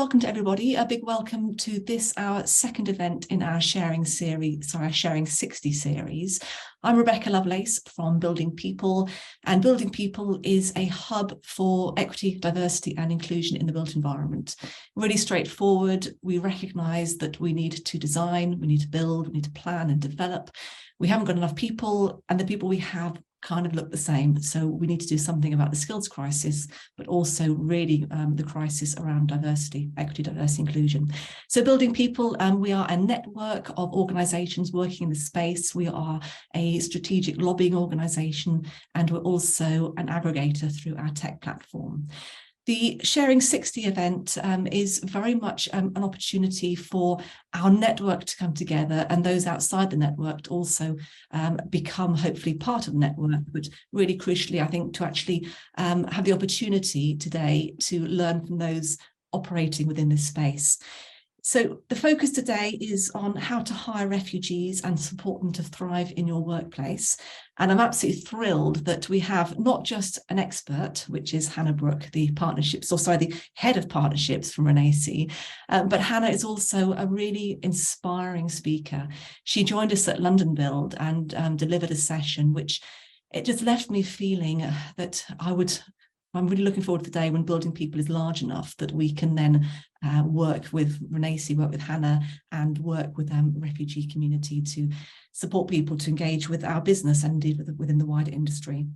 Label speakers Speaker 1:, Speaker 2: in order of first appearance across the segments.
Speaker 1: welcome to everybody. A big welcome to this, our second event in our Sharing 60 series. I'm Rebecca Lovelace from Building People, and Building People is a hub for equity, diversity and inclusion in the built environment. Really straightforward. We recognise that we need to design, we need to build, we need to plan and develop. We haven't got enough people, and the people we have kind of look the same. So we need to do something about the skills crisis, but also really the crisis around diversity, equity, diversity, inclusion. So Building People, we are a network of organisations working in the space. We are a strategic lobbying organisation, and we're also an aggregator through our tech platform. The Sharing 60 event is very much an opportunity for our network to come together and those outside the network to also become hopefully part of the network, but really crucially, I think, to actually have the opportunity today to learn from those operating within this space. So the focus today is on how to hire refugees and support them to thrive in your workplace. And I'm absolutely thrilled that we have not just an expert, which is Hannah Brooke, the head of partnerships from Renaisi, but Hannah is also a really inspiring speaker. She joined us at London Build and delivered a session, which it just left me feeling that I'm really looking forward to the day when Building People is large enough that we can then work with Renaisi, work with Hannah, and work with the refugee community to support people to engage with our business and indeed within the wider industry.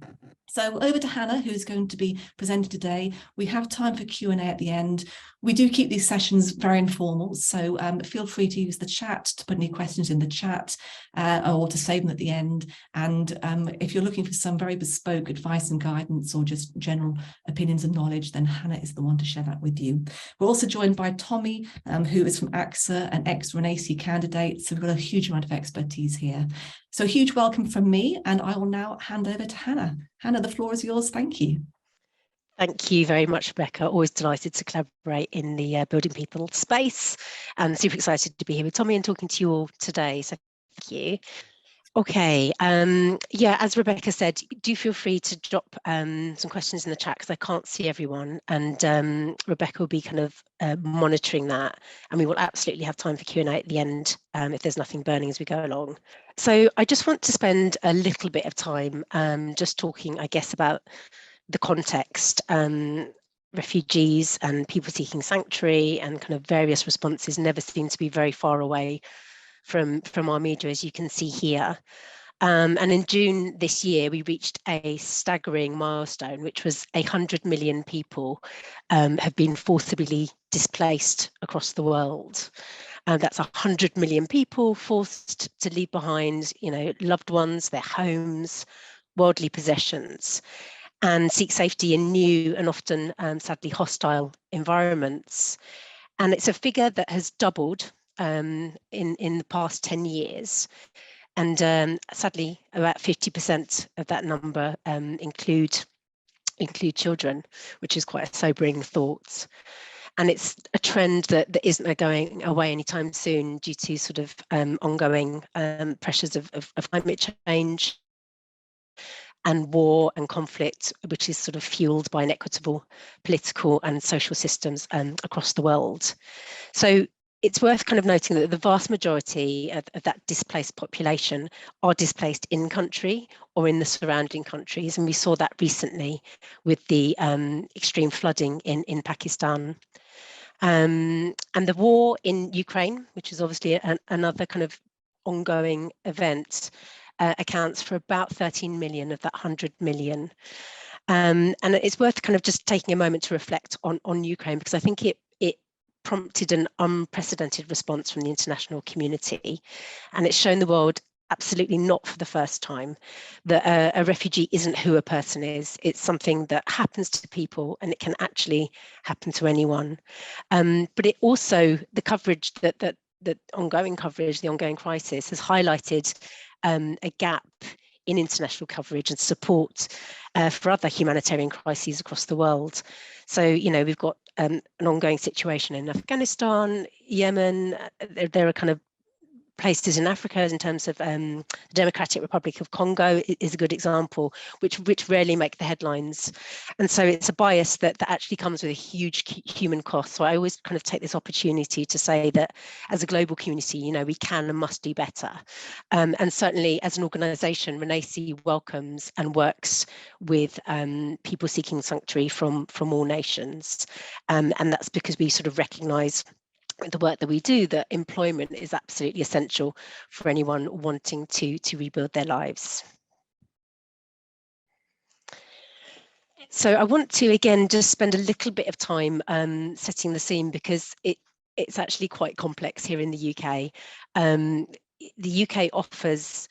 Speaker 1: So over to Hannah, who's going to be presenting today. We have time for Q&A at the end. We do keep these sessions very informal, so feel free to use the chat to put any questions in the chat or to save them at the end. And if you're looking for some very bespoke advice and guidance or just general opinions and knowledge, then Hannah is the one to share that with you. We're also joined by Tommy, who is from AXA, an ex-Renaisi candidate, so we've got a huge amount of expertise here. So a huge welcome from me, and I will now hand over to Hannah. Hannah, the floor is yours. Thank you.
Speaker 2: Thank you very much, Rebecca. Always delighted to collaborate in the Building People space, and super excited to be here with Tommy and talking to you all today. So thank you. Okay, yeah, as Rebecca said, do feel free to drop some questions in the chat because I can't see everyone, and Rebecca will be kind of monitoring that, and we will absolutely have time for Q&A at the end if there's nothing burning as we go along. So I just want to spend a little bit of time just talking, I guess, about the context. Refugees and people seeking sanctuary and kind of various responses never seem to be very far away from our media, as you can see here. And in June this year, we reached a staggering milestone, which was 100 million people have been forcibly displaced across the world. That's 100 million people forced to leave behind, loved ones, their homes, worldly possessions, and seek safety in new and often, sadly, hostile environments. And it's a figure that has doubled in the past 10 years. And sadly, about 50% of that number include children, which is quite a sobering thought. And it's a trend that isn't going away anytime soon due to sort of ongoing pressures of climate change and war and conflict, which is sort of fueled by inequitable political and social systems across the world. So it's worth kind of noting that the vast majority of that displaced population are displaced in country or in the surrounding countries. And we saw that recently with the extreme flooding in Pakistan. And the war in Ukraine, which is obviously another kind of ongoing event, accounts for about 13 million of that 100 million. And it's worth kind of just taking a moment to reflect on Ukraine, because I think it prompted an unprecedented response from the international community. And it's shown the world, absolutely not for the first time, that a refugee isn't who a person is. It's something that happens to people, and it can actually happen to anyone. But it also, the coverage the ongoing coverage, the ongoing crisis has highlighted a gap in international coverage and support for other humanitarian crises across the world. So, we've got an ongoing situation in Afghanistan, Yemen. There are kind of places in Africa, in terms of the Democratic Republic of Congo is a good example, which rarely make the headlines. And so it's a bias that actually comes with a huge human cost. So I always kind of take this opportunity to say that as a global community, you know, we can and must do better. And certainly as an organisation, Renaisi welcomes and works with people seeking sanctuary from all nations. And that's because we sort of recognise the work that we do, that employment is absolutely essential for anyone wanting to rebuild their lives. So I want to again just spend a little bit of time setting the scene, because it's actually quite complex here in the UK. The UK offers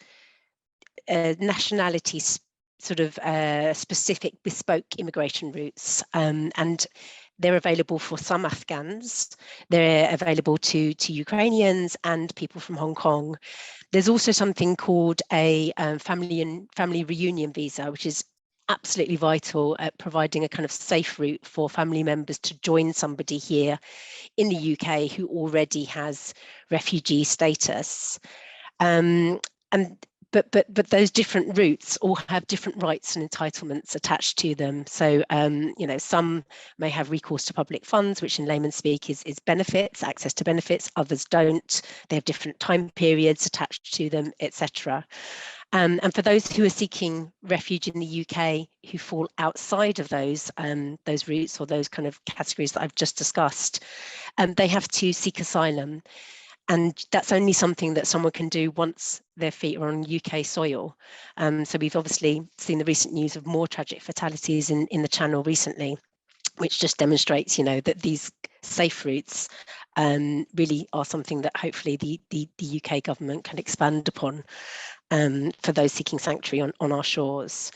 Speaker 2: nationality sort of specific bespoke immigration routes, and they're available for some Afghans, they're available to Ukrainians and people from Hong Kong. There's also something called a family reunion visa, which is absolutely vital at providing a kind of safe route for family members to join somebody here in the UK who already has refugee status. But those different routes all have different rights and entitlements attached to them. So, you know, some may have recourse to public funds, which in layman's speak is benefits, access to benefits. Others don't. They have different time periods attached to them, etc. And for those who are seeking refuge in the UK who fall outside of those routes or those kind of categories that I've just discussed, they have to seek asylum. And that's only something that someone can do once their feet are on UK soil. So we've obviously seen the recent news of more tragic fatalities in the Channel recently, which just demonstrates, you know, that these safe routes really are something that hopefully the UK government can expand upon for those seeking sanctuary on our shores.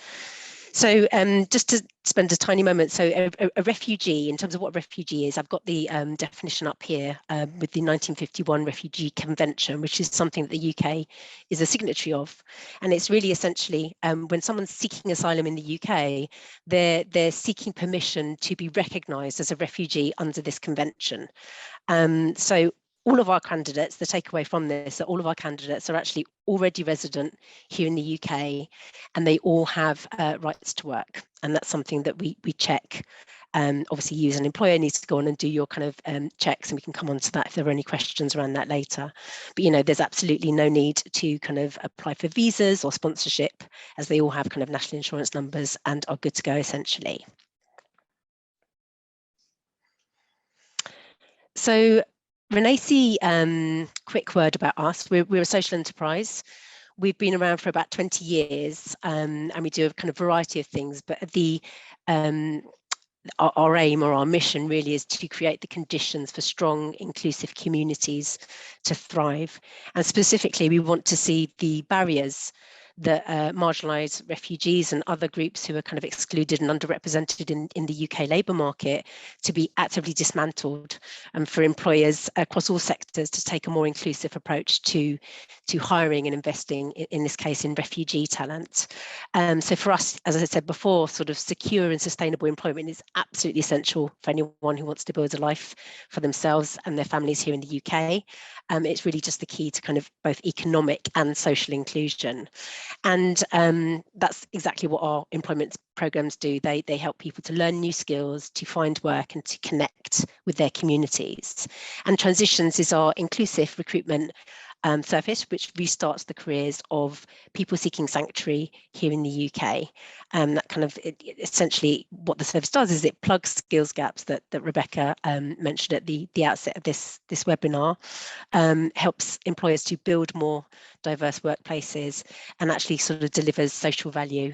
Speaker 2: So just to spend a tiny moment, so a refugee, in terms of what a refugee is, I've got the definition up here with the 1951 Refugee Convention, which is something that the UK is a signatory of. And it's really essentially when someone's seeking asylum in the UK, they're seeking permission to be recognised as a refugee under this convention. So all of our candidates, the takeaway from this, that all of our candidates are actually already resident here in the UK, and they all have rights to work. And that's something that we check. Obviously, you as an employer needs to go on and do your kind of checks, and we can come on to that if there are any questions around that later. But, you know, there's absolutely no need to kind of apply for visas or sponsorship, as they all have kind of national insurance numbers and are good to go, essentially. So Renaisi, quick word about us. We're a social enterprise. We've been around for about 20 years, and we do a kind of variety of things, but our aim or our mission really is to create the conditions for strong, inclusive communities to thrive. And specifically, we want to see the barriers that marginalised refugees and other groups who are kind of excluded and underrepresented in the UK labour market to be actively dismantled, and for employers across all sectors to take a more inclusive approach to hiring and investing, in this case, in refugee talent. So for us, as I said before, sort of secure and sustainable employment is absolutely essential for anyone who wants to build a life for themselves and their families here in the UK. It's really just the key to kind of both economic and social inclusion. And that's exactly what our employment programs do. They help people to learn new skills, to find work, and to connect with their communities. And Transitions is our inclusive recruitment service, which restarts the careers of people seeking sanctuary here in the UK. That kind of essentially what the service does is it plugs skills gaps that Rebecca mentioned at the outset of this webinar, helps employers to build more diverse workplaces, and actually sort of delivers social value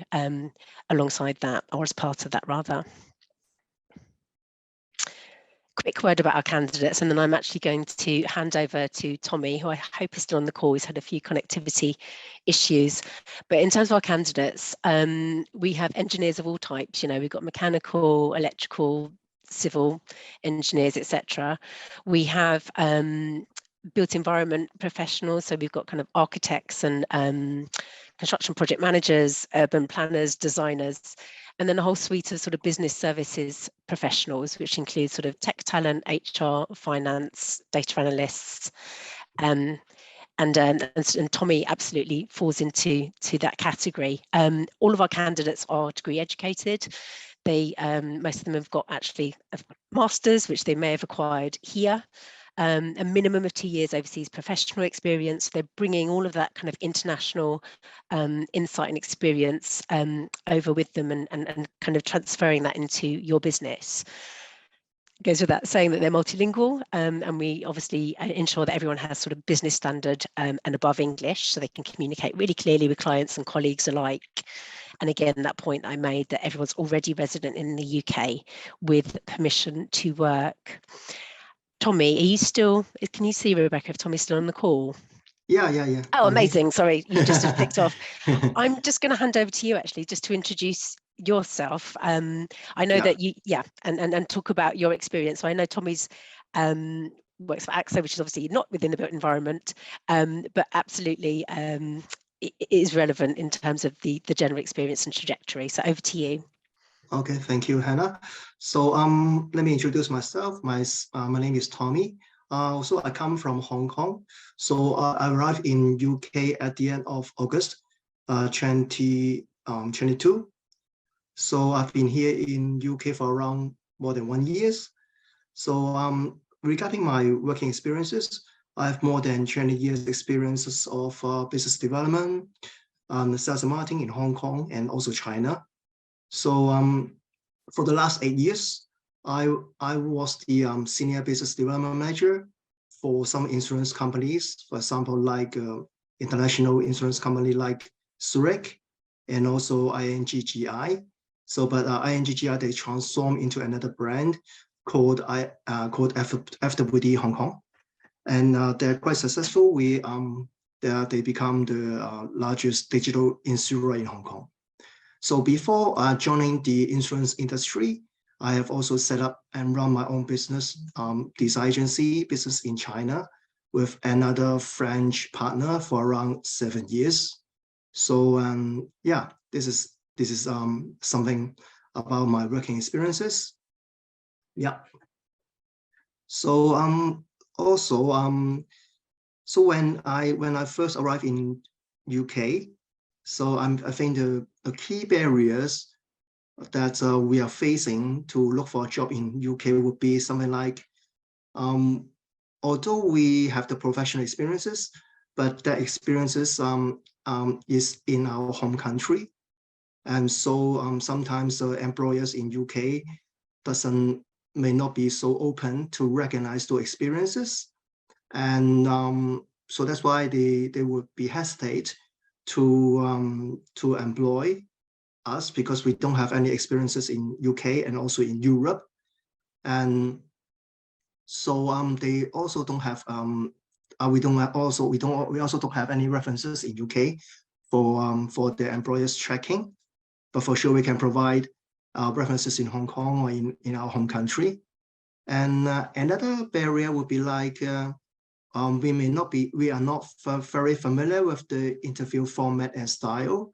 Speaker 2: alongside that, or as part of that rather. Quick word about our candidates, and then I'm actually going to hand over to Tommy, who I hope is still on the call. He's had a few connectivity issues. But in terms of our candidates, we have engineers of all types. You know, we've got mechanical, electrical, civil engineers, etc. We have built environment professionals, so we've got kind of architects and construction project managers, urban planners, designers, and then a whole suite of sort of business services professionals, which includes sort of tech talent, HR, finance, data analysts. and Tommy absolutely falls into that category. All of our candidates are degree educated. They most of them have got actually a master's, which they may have acquired here. A minimum of 2 years overseas professional experience. They're bringing all of that kind of international insight and experience over with them, and kind of transferring that into your business. It goes without saying that they're multilingual, and we obviously ensure that everyone has sort of business standard and above English, so they can communicate really clearly with clients and colleagues alike. And again, that point I made, that everyone's already resident in the UK with permission to work. Tommy, are you still, can you see Rebecca if Tommy's still on the call?
Speaker 3: Yeah.
Speaker 2: Oh, amazing. Sorry, you just have picked off. I'm just going to hand over to you actually, just to introduce yourself. I know that you, and talk about your experience. So I know Tommy's works for AXA, which is obviously not within the built environment, but absolutely it is relevant in terms of the general experience and trajectory. So over to you.
Speaker 3: Okay, thank you, Hannah. So let me introduce myself. My name is Tommy. So I come from Hong Kong. So I arrived in UK at the end of August 2022. So I've been here in UK for around more than 1 year. So regarding my working experiences, I have more than 20 years experiences of business development, sales and marketing in Hong Kong and also China. So for the last 8 years, I was the senior business development manager for some insurance companies, for example, like international insurance company like Zurich and also INGGI. So, but INGGI, they transformed into another brand called FWD Hong Kong, and they're quite successful. They become the largest digital insurer in Hong Kong. So before joining the insurance industry, I have also set up and run my own business, this agency business in China with another French partner for around 7 years. So yeah, this is something about my working experiences. Yeah. So also so when I first arrived in UK, so I think the key barriers that we are facing to look for a job in UK would be something like, although we have the professional experiences, but that experiences is in our home country. And so sometimes employers in UK may not be so open to recognize those experiences. And so that's why they would be hesitate to employ us, because we don't have any experiences in UK and also in Europe. And so they also don't have we also don't have any references in UK for the employers checking, but for sure we can provide references in Hong Kong or in our home country. And another barrier would be like we are not very familiar with the interview format and style.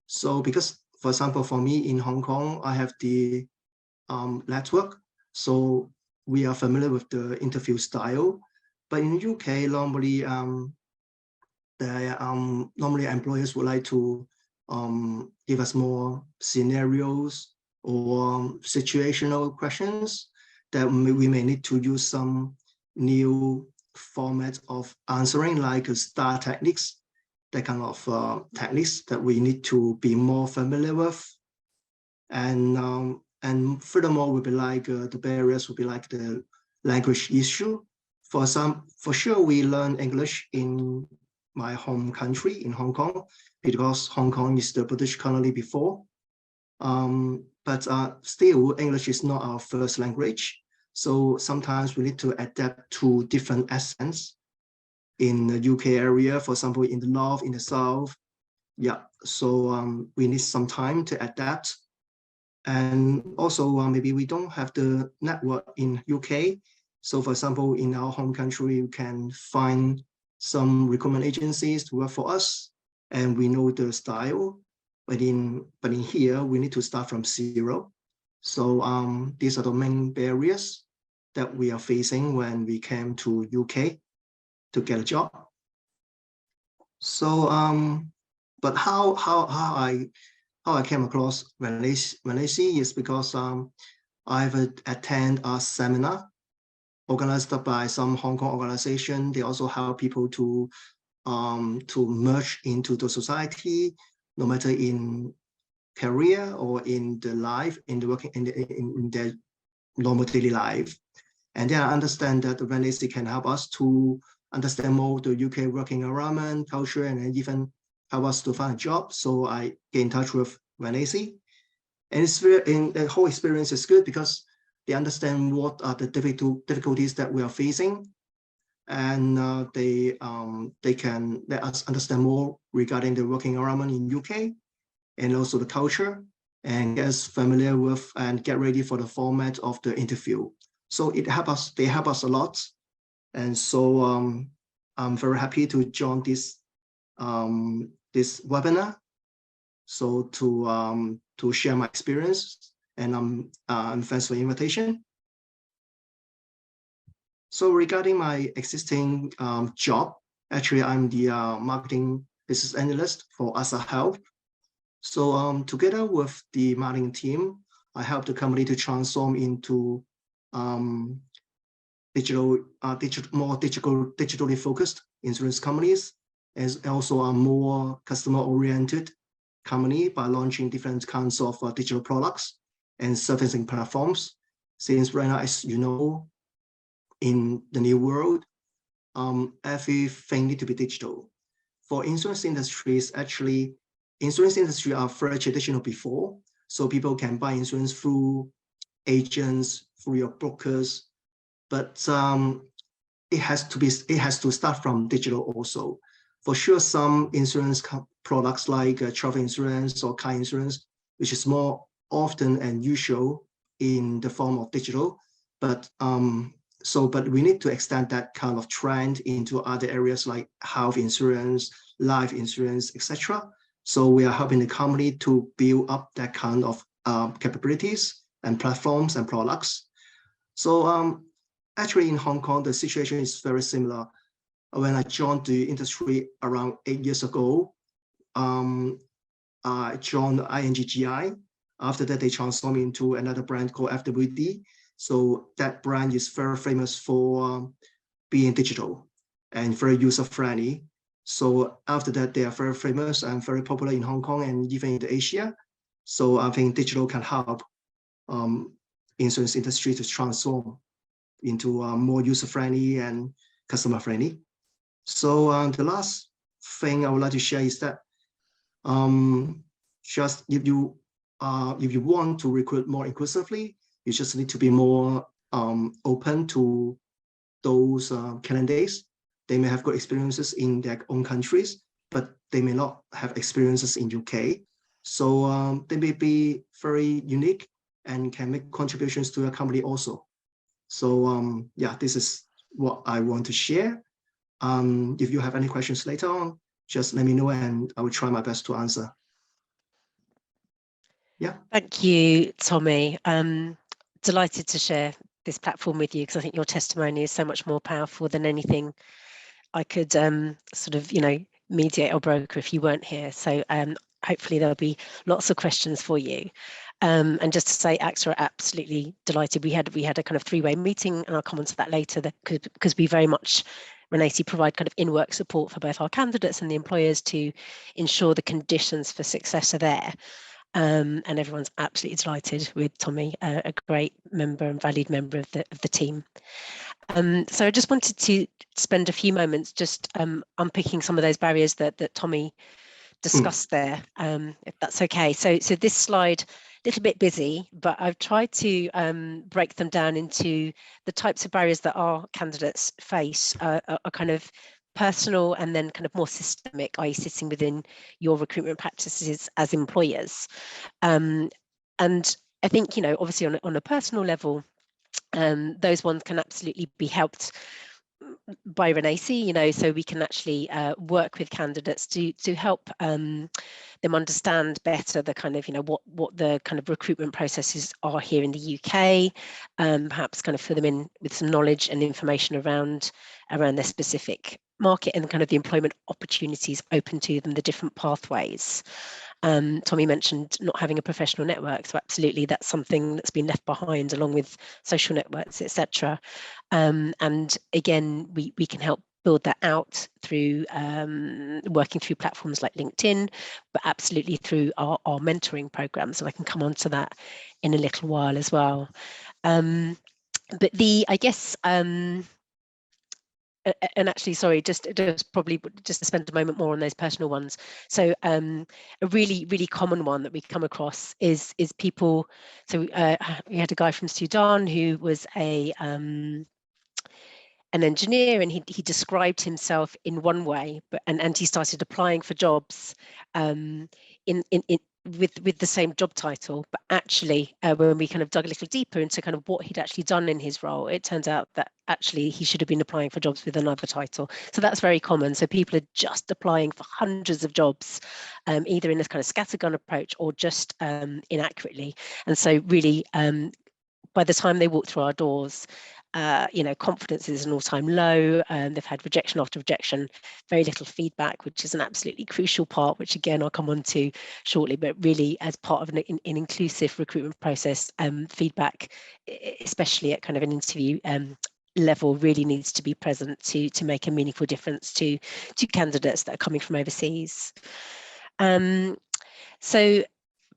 Speaker 3: So because, for example, for me in Hong Kong, I have the network, so we are familiar with the interview style. But in the UK, normally normally employers would like to give us more scenarios or situational questions that we may need to use some new format of answering, like STAR techniques, that kind of techniques that we need to be more familiar with. And furthermore, would be like the barriers would be like the language issue. For sure, we learn English in my home country in Hong Kong, because Hong Kong is the British colony before. But still, English is not our first language. So sometimes we need to adapt to different accents in the UK area, for example, in the north, in the south. Yeah, so we need some time to adapt. And also maybe we don't have the network in UK. So for example, in our home country, you can find some recruitment agencies to work for us, and we know the style. But in here, we need to start from zero. So these are the main barriers that we are facing when we came to UK to get a job. So but how I came across Renaisi is because I've attended a seminar organized by some Hong Kong organization. They also help people to merge into the society, no matter in career or in the life, in the working, in their normal daily life. And then I understand that the Renaisi can help us to understand more the UK working environment, culture, and even help us to find a job. So I get in touch with Renaisi. And it's the whole experience is good because they understand what are the difficulties that we are facing. And they can let us understand more regarding the working environment in UK and also the culture, and get us familiar with and get ready for the format of the interview. So they help us a lot. And so I'm very happy to join this webinar. So to share my experience, and thanks for the invitation. So regarding my existing job, actually I'm the marketing business analyst for Asa Health. So together with the marketing team, I help the company to transform into digitally focused insurance companies, as also a more customer-oriented company by launching different kinds of digital products and servicing platforms. Since right now, as you know, in the new world, everything needs to be digital. For insurance industries, actually, insurance industry are very traditional before, so people can buy insurance through agents, through your brokers, but it has to start from digital also. For sure, some insurance products like travel insurance or car insurance, which is more often and usual in the form of digital, but we need to extend that kind of trend into other areas like health insurance, life insurance, etc. So we are helping the company to build up that kind of capabilities and platforms and products. So actually in Hong Kong, the situation is very similar. When I joined the industry around 8 years ago, I joined INGGI. After that, they transformed into another brand called FWD. So that brand is very famous for being digital and very user-friendly. So after that, they are very famous and very popular in Hong Kong and even in Asia. So I think digital can help insurance industry to transform into more user-friendly and customer-friendly. So the last thing I would like to share is that just if you want to recruit more inclusively, you just need to be more open to those candidates. They may have good experiences in their own countries, but they may not have experiences in UK. So they may be very unique and can make contributions to your company also. So yeah, this is what I want to share. If you have any questions later on, just let me know and I will try my best to answer. Yeah.
Speaker 2: Thank you, Tommy. Delighted to share this platform with you because I think your testimony is so much more powerful than anything I could sort of, mediate or broker if you weren't here. So hopefully there'll be lots of questions for you. And just to say, AXA are absolutely delighted. We had a kind of three-way meeting, and I'll come on to that later, because we very much, Renaisi, provide kind of in-work support for both our candidates and the employers to ensure the conditions for success are there. And everyone's absolutely delighted with Tommy, a great member and valued member of the team. So I just wanted to spend a few moments just unpicking some of those barriers that Tommy discussed there, if that's okay. So this slide, a little bit busy, but I've tried to break them down into the types of barriers that our candidates face are kind of personal and then kind of more systemic, i.e. sitting within your recruitment practices as employers. And I think, obviously on a personal level, those ones can absolutely be helped by Renaisi, so we can actually work with candidates to help them understand better the kind of, what the kind of recruitment processes are here in the UK, perhaps kind of fill them in with some knowledge and information around their specific market and kind of the employment opportunities open to them, the different pathways. Tommy mentioned not having a professional network, so absolutely that's something that's been left behind along with social networks, etc. And again, we can help build that out through working through platforms like LinkedIn, but absolutely through our mentoring programs. So I can come on to that in a little while as well. But I guess, and actually, sorry, just probably just to spend a moment more on those personal ones. So a really common one that we come across is people. So we had a guy from Sudan who was an engineer, and he described himself in one way, but and he started applying for jobs with the same job title, but actually when we kind of dug a little deeper into kind of what he'd actually done in his role, it turns out that actually he should have been applying for jobs with another title. So that's very common. So people are just applying for hundreds of jobs, either in this kind of scattergun approach or just inaccurately. And so really, by the time they walk through our doors, confidence is an all-time low. They've had rejection after rejection, very little feedback, which is an absolutely crucial part, which again I'll come on to shortly. But really, as part of an inclusive recruitment process, feedback, especially at kind of an interview level, really needs to be present to make a meaningful difference to candidates that are coming from overseas. So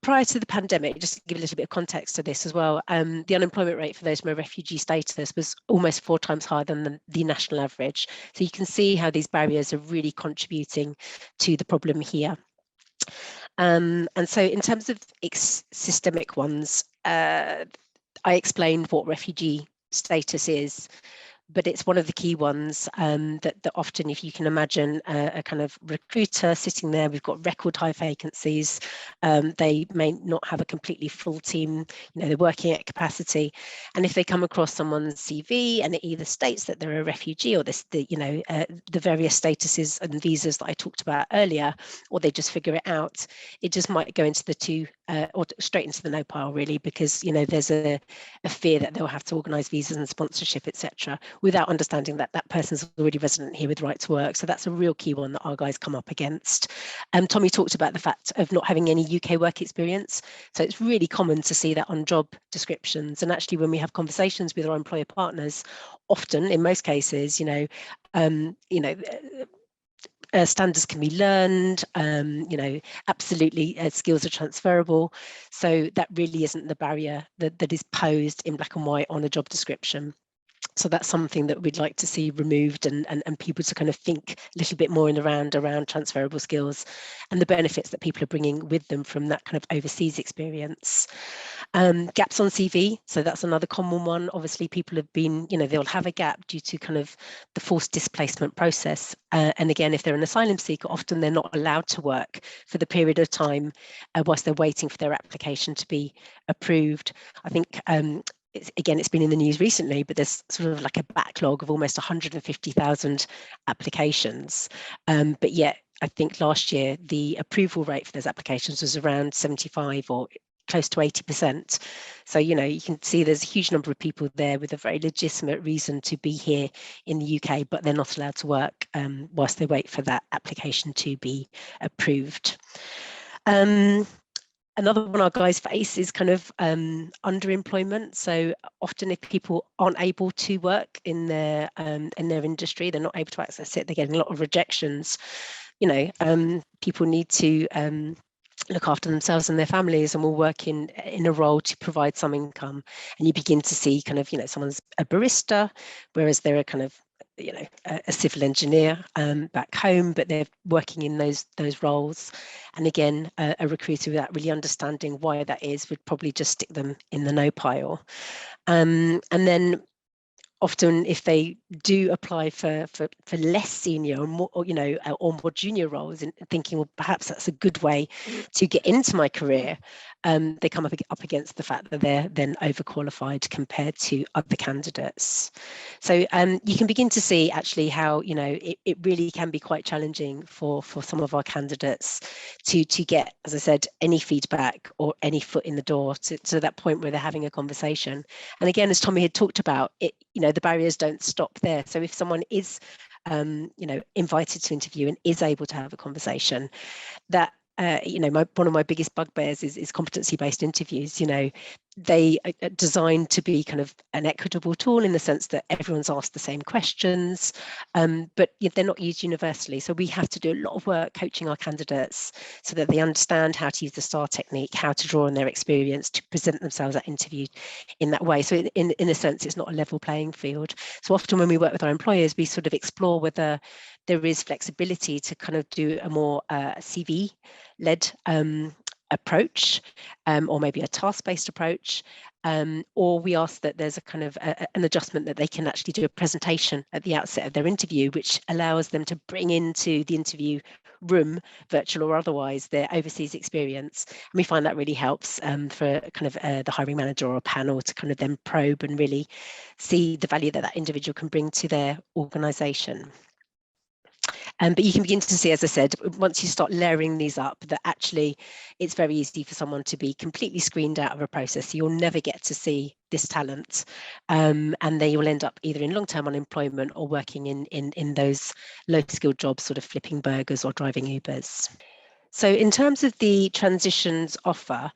Speaker 2: prior to the pandemic, just to give a little bit of context to this as well, the unemployment rate for those from a refugee status was almost 4 times higher than the national average. So you can see how these barriers are really contributing to the problem here. And so in terms of systemic ones, I explained what refugee status is, but it's one of the key ones that often, if you can imagine a kind of recruiter sitting there, we've got record high vacancies. They may not have a completely full team, they're working at capacity. And if they come across someone's CV and it either states that they're a refugee or the various statuses and visas that I talked about earlier, or they just figure it out, it just might go into the two or straight into the no pile, really, because there's a fear that they'll have to organise visas and sponsorship, etc., without understanding that that person's already resident here with right to work. So that's a real key one that our guys come up against. Tommy talked about the fact of not having any UK work experience. So it's really common to see that on job descriptions. And actually, when we have conversations with our employer partners, often, in most cases, standards can be learned, absolutely skills are transferable. So that really isn't the barrier that is posed in black and white on a job description. So that's something that we'd like to see removed, and people to kind of think a little bit more around transferable skills and the benefits that people are bringing with them from that kind of overseas experience. Gaps on CV, so that's another common one. Obviously, people have been, they'll have a gap due to kind of the forced displacement process. And again, if they're an asylum seeker, often they're not allowed to work for the period of time whilst they're waiting for their application to be approved. I think it's been in the news recently, but there's sort of like a backlog of almost 150,000 applications. But yet, I think last year, the approval rate for those applications was around 75 or close to 80%. So, you can see there's a huge number of people there with a very legitimate reason to be here in the UK, but they're not allowed to work whilst they wait for that application to be approved. Another one our guys face is kind of underemployment. So often, if people aren't able to work in their industry, they're not able to access it, they're getting a lot of rejections. People need to look after themselves and their families, and will work in a role to provide some income. And you begin to see kind of, someone's a barista, whereas they're a kind of a civil engineer back home, but they're working in those roles. And again, a recruiter without really understanding why that is would probably just stick them in the no pile. And then often, if they do apply for less senior or more, or more junior roles, and thinking, well, perhaps that's a good way to get into my career, they come up against the fact that they're then overqualified compared to other candidates. So you can begin to see actually how it really can be quite challenging for some of our candidates to get, as I said, any feedback or any foot in the door to that point where they're having a conversation. And again, as Tommy had talked about, the barriers don't stop there. So if someone is invited to interview and is able to have a conversation, that one of my biggest bugbears is competency-based interviews. They are designed to be kind of an equitable tool in the sense that everyone's asked the same questions, but they're not used universally. So we have to do a lot of work coaching our candidates so that they understand how to use the STAR technique, how to draw on their experience to present themselves at interview in that way. So in a sense, it's not a level playing field. So often when we work with our employers, we sort of explore whether there is flexibility to kind of do a more CV-led approach, or maybe a task-based approach, or we ask that there's a kind of an adjustment that they can actually do a presentation at the outset of their interview, which allows them to bring into the interview room, virtual or otherwise, their overseas experience. And we find that really helps for kind of the hiring manager or a panel to kind of then probe and really see the value that that individual can bring to their organisation. But you can begin to see, as I said, once you start layering these up, that actually it's very easy for someone to be completely screened out of a process. So you'll never get to see this talent, and they will end up either in long-term unemployment or working in those low-skilled jobs, sort of flipping burgers or driving Ubers. So in terms of the transitions offer,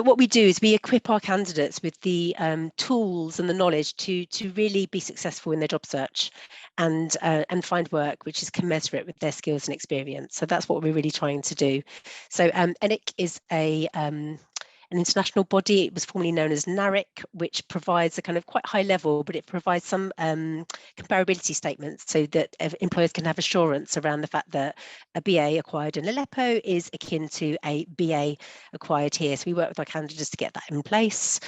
Speaker 2: what we do is we equip our candidates with the tools and the knowledge to really be successful in their job search and find work which is commensurate with their skills and experience. So that's what we're really trying to do. So ENIC is an international body. It was formerly known as NARIC, which provides a kind of quite high level, but it provides some comparability statements so that employers can have assurance around the fact that a BA acquired in Aleppo is akin to a BA acquired here. So we work with our candidates to get that in place.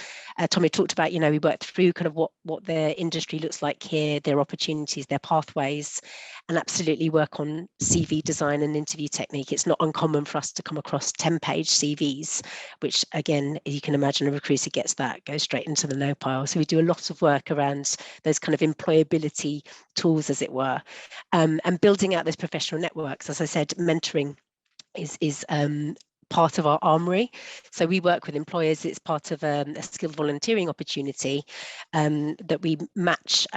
Speaker 2: Tommy talked about, we work through kind of what their industry looks like here, their opportunities, their pathways, and absolutely work on CV design and interview technique. It's not uncommon for us to come across 10-page CVs, which again, you can imagine a recruiter gets that, goes straight into the no pile. So we do a lot of work around those kind of employability tools, as it were, and building out those professional networks. As I said, mentoring is part of our armory. So we work with employers. It's part of a skilled volunteering opportunity that we match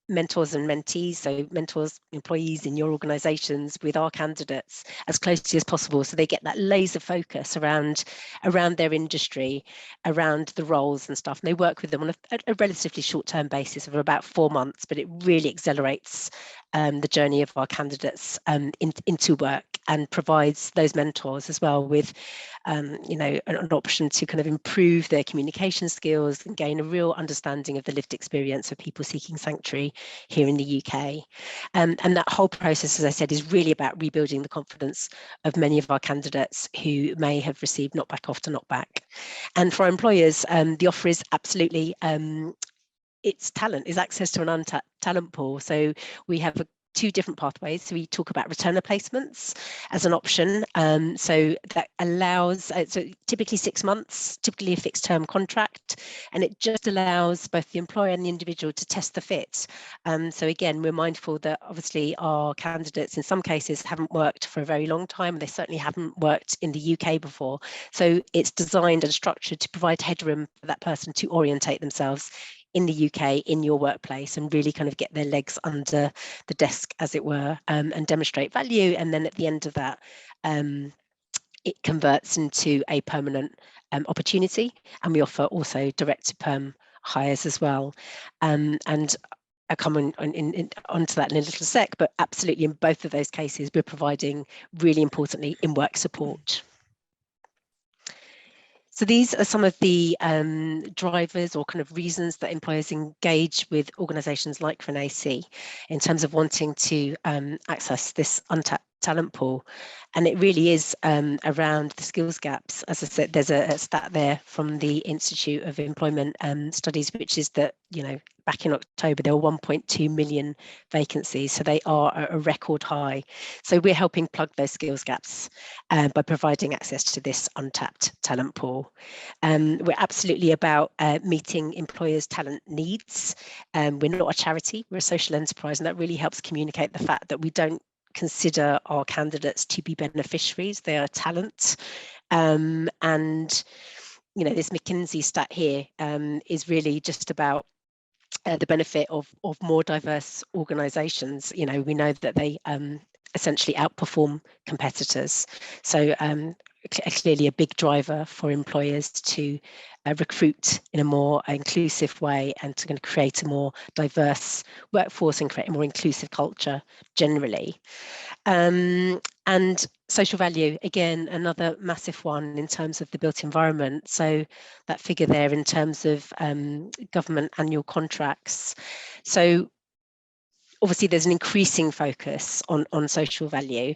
Speaker 2: mentors and mentees, so mentors, employees in your organizations with our candidates as closely as possible, so they get that laser focus around their industry, around the roles and stuff. And they work with them on a relatively short-term basis of about 4 months, but it really accelerates the journey of our candidates into work, and provides those mentors as well with an option to kind of improve their communication skills and gain a real understanding of the lived experience of people seeking sanctuary here in the UK. And that whole process, as I said, is really about rebuilding the confidence of many of our candidates who may have received knockback after knockback. And for our employers, the offer is absolutely it's talent, is access to an untapped talent pool. So we have 2 different pathways. So we talk about returner placements as an option. So that allows, so typically 6 months, typically a fixed term contract, and it just allows both the employer and the individual to test the fit. So again, we're mindful that obviously our candidates in some cases haven't worked for a very long time, and they certainly haven't worked in the UK before. So it's designed and structured to provide headroom for that person to orientate themselves in the UK, in your workplace, and really kind of get their legs under the desk, as it were, and demonstrate value. And then at the end of that, it converts into a permanent opportunity. And we offer also direct to perm hires as well. And I'll come onto that in a little sec, but absolutely in both of those cases, we're providing, really importantly, in-work support. So these are some of the drivers or kind of reasons that employers engage with organisations like Renaisi in terms of wanting to access this untapped talent pool. And it really is around the skills gaps. As I said, there's a stat there from the Institute of Employment Studies, which is that, back in October, there were 1.2 million vacancies. So they are a record high. So we're helping plug those skills gaps by providing access to this untapped talent pool. We're absolutely about meeting employers' talent needs. We're not a charity, we're a social enterprise, and that really helps communicate the fact that we don't consider our candidates to be beneficiaries. They are talent. And this McKinsey stat here is really just about the benefit of more diverse organisations. You know, we know that they essentially outperform competitors. So clearly a big driver for employers to recruit in a more inclusive way and to kind of create a more diverse workforce and create a more inclusive culture generally. And social value, again, another massive one in terms of the built environment. So that figure there in terms of government annual contracts. So obviously there's an increasing focus on social value.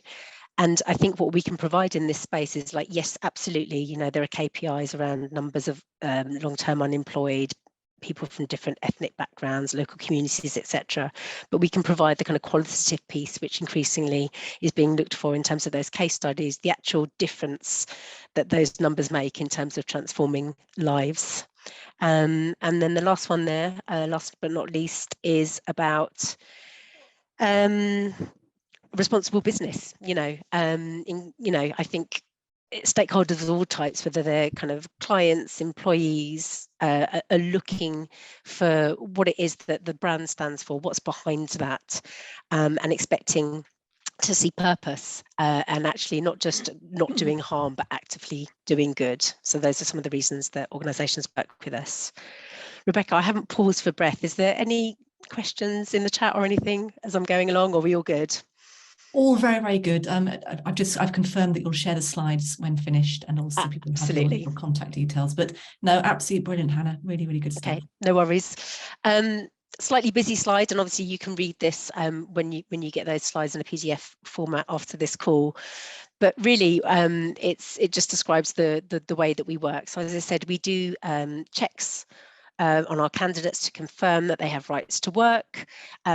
Speaker 2: And I think what we can provide in this space is like, yes, absolutely, you know, there are KPIs around numbers of long-term unemployed, people from different ethnic backgrounds, local communities, etc. But we can provide the kind of qualitative piece, which increasingly is being looked for in terms of those case studies, the actual difference that those numbers make in terms of transforming lives. And then the last one there, last but not least, is about responsible business. I think stakeholders of all types, whether they're kind of clients, employees, are looking for what it is that the brand stands for, what's behind that, and expecting to see purpose and actually not just not doing harm, but actively doing good. So those are some of the reasons that organisations work with us. Rebecca, I haven't paused for breath. Is there any questions in the chat or anything as I'm going along, or are we all good?
Speaker 1: All very, very good. I've confirmed that you'll share the slides when finished, and also people have your contact details. But no, absolutely brilliant, Hannah. Really, really good stuff.
Speaker 2: Okay, no worries. Slightly busy slide, and obviously you can read this when you get those slides in a PDF format after this call. But really, it just describes the way that we work. So as I said, we do checks on our candidates to confirm that they have rights to work.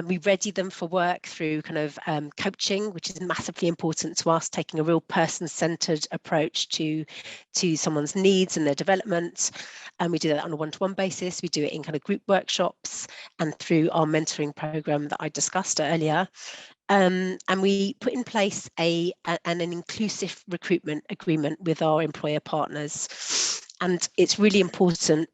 Speaker 2: We ready them for work through kind of coaching, which is massively important to us, taking a real person-centered approach to someone's needs and their development. And we do that on a one-to-one basis. We do it in kind of group workshops and through our mentoring program that I discussed earlier. And we put in place an inclusive recruitment agreement with our employer partners. And it's really important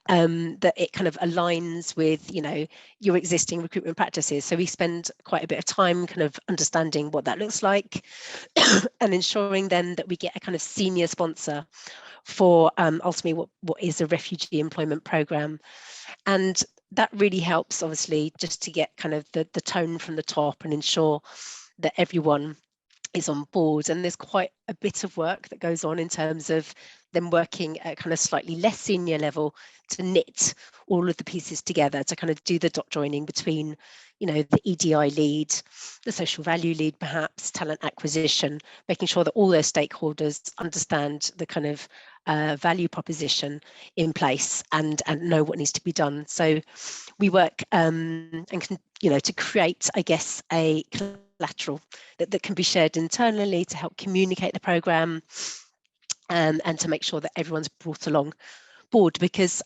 Speaker 2: that it kind of aligns with, you know, your existing recruitment practices. So we spend quite a bit of time kind of understanding what that looks like and ensuring then that we get a kind of senior sponsor for ultimately what is a refugee employment program. And that really helps, obviously, just to get kind of the tone from the top and ensure that everyone is on board. And there's quite a bit of work that goes on in terms of them working at kind of slightly less senior level to knit all of the pieces together, to kind of do the dot joining between, you know, the EDI lead, the social value lead, perhaps talent acquisition, making sure that all those stakeholders understand the kind of value proposition in place and know what needs to be done. So we work to create, I guess, a collateral that can be shared internally to help communicate the program and to make sure that everyone's brought along board, because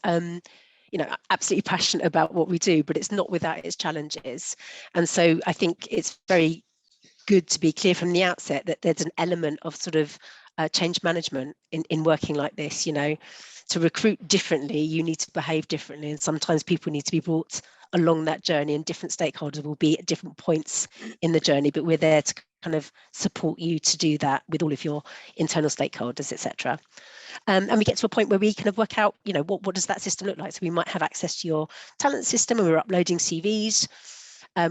Speaker 2: absolutely passionate about what we do, but it's not without its challenges. And so I think it's very good to be clear from the outset that there's an element of sort of change management in working like this. You know, to recruit differently, you need to behave differently, and sometimes people need to be brought along that journey, and different stakeholders will be at different points in the journey, but we're there to kind of support you to do that with all of your internal stakeholders, etc. And we get to a point where we kind of work out, you know, what does that system look like? So we might have access to your talent system and we're uploading CVs.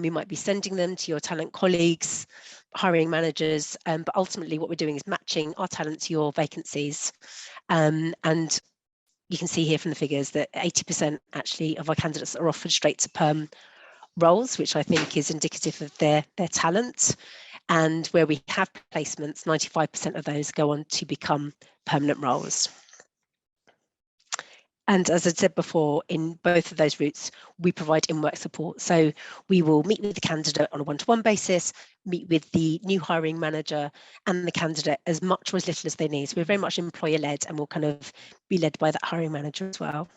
Speaker 2: We might be sending them to your talent colleagues, hiring managers, but ultimately what we're doing is matching our talent to your vacancies. And you can see here from the figures that 80% actually of our candidates are offered straight to perm roles, which I think is indicative of their talent. And where we have placements, 95% of those go on to become permanent roles. And as I said before, in both of those routes, we provide in-work support. So we will meet with the candidate on a one-to-one basis, meet with the new hiring manager and the candidate as much or as little as they need. So we're very much employer-led, and we'll kind of be led by that hiring manager as well.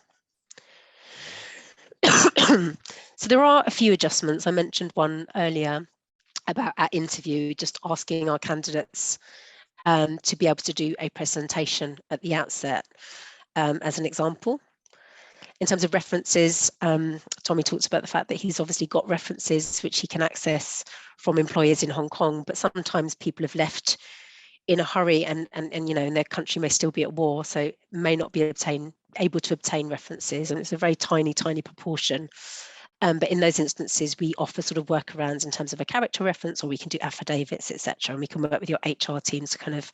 Speaker 2: So there are a few adjustments. I mentioned one earlier about our interview, just asking our candidates to be able to do a presentation at the outset as an example. In terms of references, Tommy talks about the fact that he's obviously got references which he can access from employers in Hong Kong, but sometimes people have left in a hurry and you know, and their country may still be at war, so may not be able to obtain references, and it's a very tiny proportion. But in those instances, we offer sort of workarounds in terms of a character reference, or we can do affidavits, etc. And we can work with your HR teams to kind of,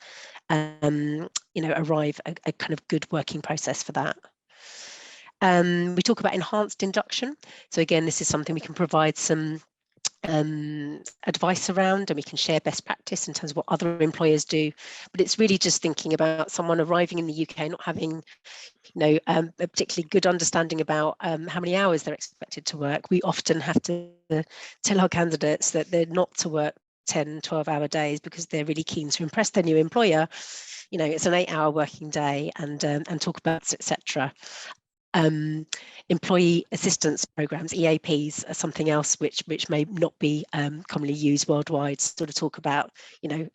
Speaker 2: you know, arrive at a kind of good working process for that. We talk about enhanced induction. So again, this is something we can provide some advice around, and we can share best practice in terms of what other employers do. But it's really just thinking about someone arriving in the UK not having, you know, a particularly good understanding about how many hours they're expected to work. We often have to tell our candidates that they're not to work 10, 12-hour days because they're really keen to impress their new employer. You know, it's an 8-hour working day, and talk about, etc. Employee assistance programs, EAPs, are something else which may not be commonly used worldwide. Sort of talk about, you know,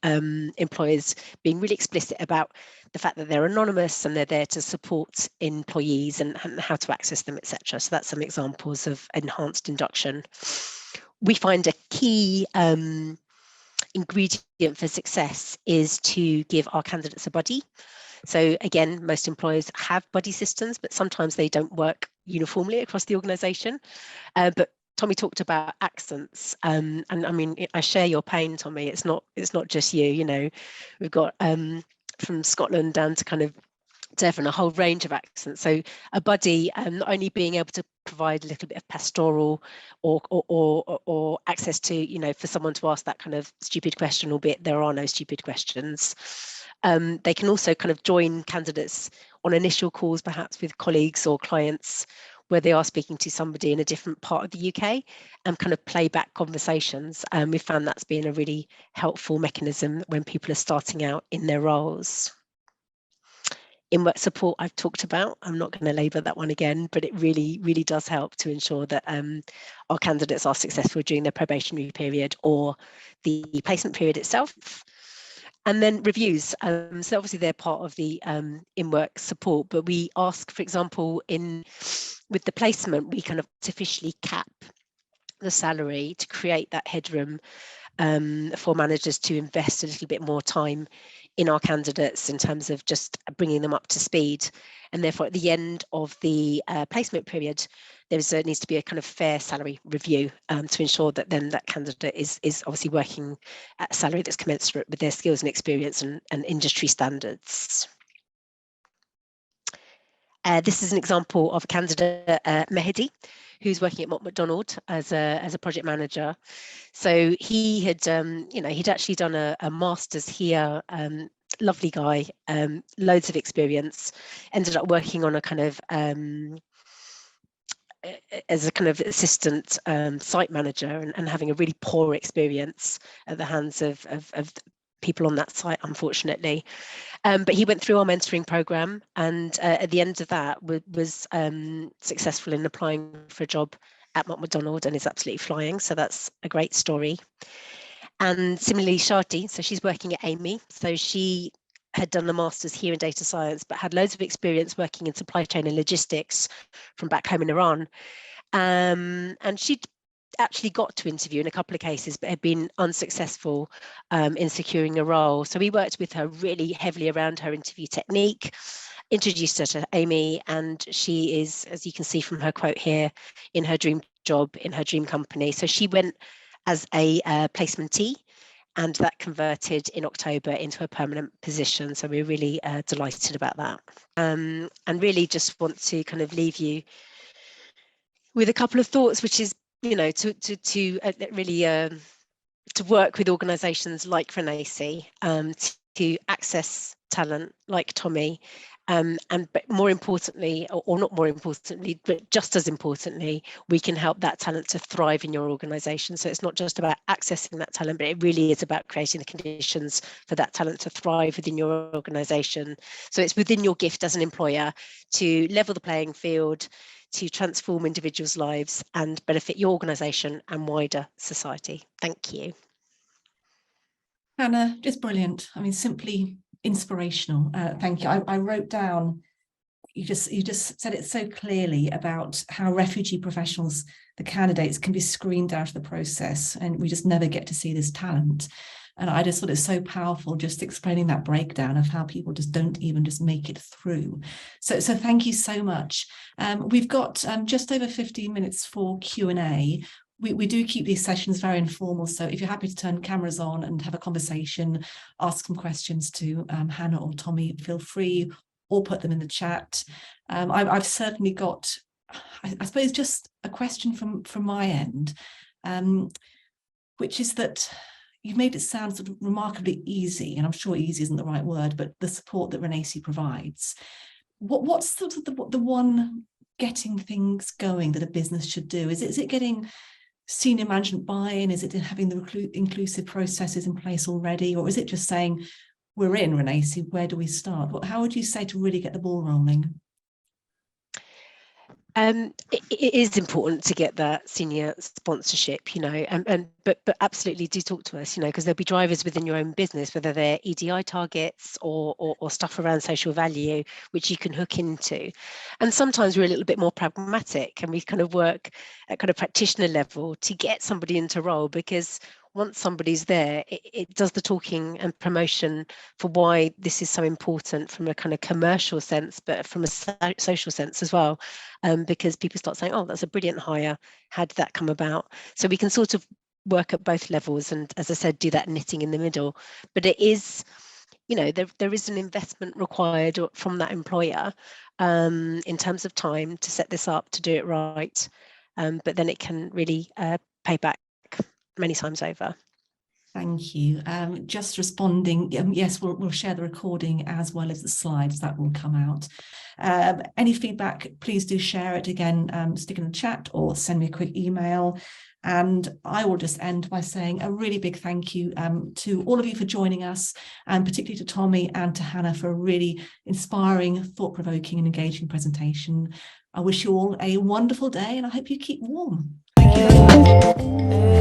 Speaker 2: employers being really explicit about the fact that they're anonymous and they're there to support employees and how to access them, etc. So that's some examples of enhanced induction. We find a key ingredient for success is to give our candidates a buddy. So again, most employers have buddy systems, but sometimes they don't work uniformly across the organisation. But Tommy talked about accents, and I mean, I share your pain, Tommy. It's not just you. You know, we've got from Scotland down to kind of Devon, a whole range of accents. So a buddy, not only being able to provide a little bit of pastoral or access to, you know, for someone to ask that kind of stupid question, albeit there are no stupid questions. They can also kind of join candidates on initial calls, perhaps with colleagues or clients, where they are speaking to somebody in a different part of the UK, and kind of play back conversations. We found that's been a really helpful mechanism when people are starting out in their roles. In-work support I've talked about. I'm not going to labour that one again, but it really does help to ensure that our candidates are successful during their probationary period or the placement period itself. And then reviews. So obviously they're part of the in-work support, but we ask, for example, with the placement, we kind of artificially cap the salary to create that headroom for managers to invest a little bit more time in our candidates in terms of just bringing them up to speed. And therefore, at the end of the placement period, there needs to be a kind of fair salary review to ensure that then that candidate is obviously working at a salary that's commensurate with their skills and experience and industry standards. This is an example of a candidate, Mehdi, who's working at Mott MacDonald as a project manager. So he had, you know, he'd actually done a master's here. Lovely guy, loads of experience. Ended up working on a kind of as a kind of assistant site manager, and having a really poor experience at the hands of people on that site, unfortunately. But he went through our mentoring program, and at the end of that was successful in applying for a job at Mott MacDonald and is absolutely flying. So that's a great story. And similarly, Shadi, so she's working at Amy. So she had done a master's here in data science, but had loads of experience working in supply chain and logistics from back home in Iran. And she'd actually got to interview in a couple of cases, but had been unsuccessful in securing a role. So we worked with her really heavily around her interview technique, introduced her to Amy, and she is, as you can see from her quote here, in her dream job, in her dream company. So she went as a placementee, and that converted in October into a permanent position. So we're really delighted about that. And really just want to kind of leave you with a couple of thoughts, which is, you know, to really to work with organisations like Renaisi, to access talent like Tommy, but more importantly, or not more importantly, but just as importantly, we can help that talent to thrive in your organisation. So it's not just about accessing that talent, but it really is about creating the conditions for that talent to thrive within your organisation. So it's within your gift as an employer to level the playing field, to transform individuals' lives and benefit your organisation and wider society. Thank you.
Speaker 1: Hannah, just brilliant. I mean, simply inspirational. Thank you. I wrote down you just said it so clearly about how refugee professionals, the candidates, can be screened out of the process, and we just never get to see this talent. And I just thought it's so powerful, just explaining that breakdown of how people just don't even just make it through. So thank you so much. We've got just over 15 minutes for Q&A. We do keep these sessions very informal, so if you're happy to turn cameras on and have a conversation, ask some questions to Hannah or Tommy, feel free, or put them in the chat. I've certainly got, I suppose, just a question from my end, which is that you've made it sound sort of remarkably easy, and I'm sure easy isn't the right word, but the support that Renaisi provides. What's sort of the one getting things going that a business should do? Is it getting senior management buy-in? Is it having the inclusive processes in place already? Or is it just saying, we're in Renaisi, where do we start? How would you say to really get the ball rolling?
Speaker 2: It is important to get that senior sponsorship, you know, but absolutely do talk to us, you know, because there'll be drivers within your own business, whether they're EDI targets or stuff around social value, which you can hook into. And sometimes we're a little bit more pragmatic, and we kind of work at kind of practitioner level to get somebody into role, because once somebody's there, it does the talking and promotion for why this is so important from a kind of commercial sense, but from a social sense as well, because people start saying, oh, that's a brilliant hire. How did that come about? So we can sort of work at both levels and, as I said, do that knitting in the middle. But it is, you know, there is an investment required from that employer in terms of time to set this up, to do it right. But then it can really pay back many times over.
Speaker 1: Thank you. Just responding, yes, we'll share the recording as well as the slides that will come out. Any feedback, please do share it. Again, stick in the chat or send me a quick email. And I will just end by saying a really big thank you to all of you for joining us, and particularly to Tommy and to Hannah for a really inspiring, thought-provoking and engaging presentation. I wish you all a wonderful day, and I hope you keep warm. Thank you very much.